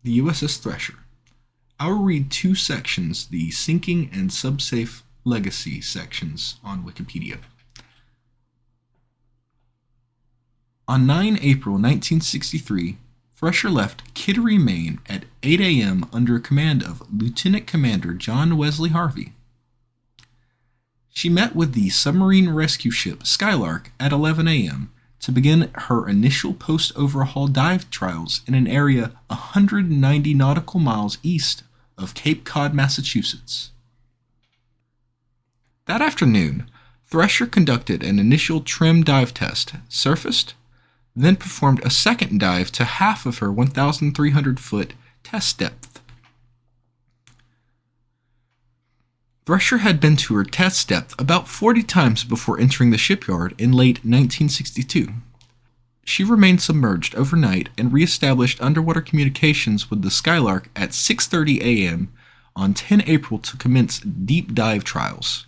The USS Thresher. I will read two sections, the Sinking and Subsafe Legacy sections on Wikipedia. On 9 April 1963, Thresher left Kittery, Maine at 8 a.m. under command of Lieutenant Commander John Wesley Harvey. She met with the submarine rescue ship Skylark at 11 a.m. to begin her initial post-overhaul dive trials in an area 190 nautical miles east of Cape Cod, Massachusetts. That afternoon, Thresher conducted an initial trim dive test, surfaced, then performed a second dive to half of her 1,300-foot test depth. Thresher had been to her test depth about 40 times before entering the shipyard in late 1962. She remained submerged overnight and re-established underwater communications with the Skylark at 6:30 a.m. on 10 April to commence deep dive trials.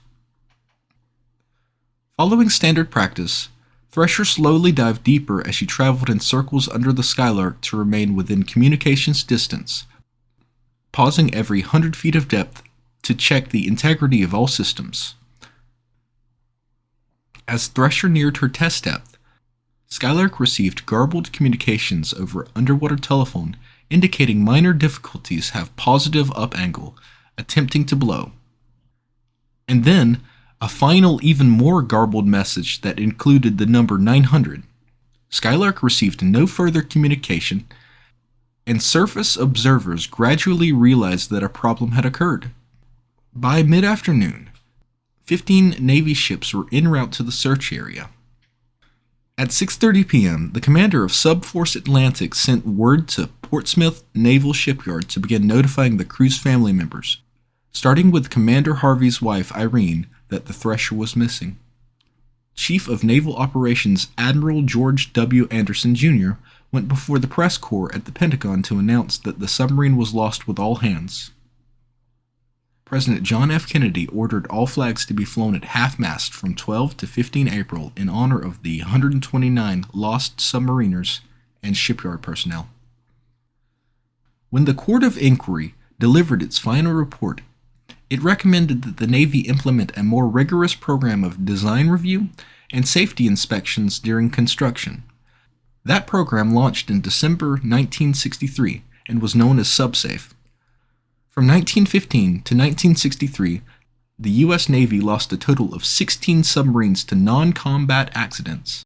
Following standard practice, Thresher slowly dived deeper as she traveled in circles under the Skylark to remain within communications distance, pausing every 100 feet of depth to check the integrity of all systems. As Thresher neared her test depth, Skylark received garbled communications over underwater telephone indicating minor difficulties have positive up angle, attempting to blow. And then, a final even more garbled message that included the number 900. Skylark received no further communication, and surface observers gradually realized that a problem had occurred. By mid-afternoon, 15 Navy ships were en route to the search area. At 6:30 p.m., the commander of Subforce Atlantic sent word to Portsmouth Naval Shipyard to begin notifying the crew's family members, starting with Commander Harvey's wife, Irene, that the Thresher was missing. Chief of Naval Operations Admiral George W. Anderson, Jr. went before the press corps at the Pentagon to announce that the submarine was lost with all hands. President John F. Kennedy ordered all flags to be flown at half-mast from 12 to 15 April in honor of the 129 lost submariners and shipyard personnel. When the Court of Inquiry delivered its final report, it recommended that the Navy implement a more rigorous program of design review and safety inspections during construction. That program launched in December 1963 and was known as SubSafe. From 1915 to 1963, the U.S. Navy lost a total of 16 submarines to non-combat accidents.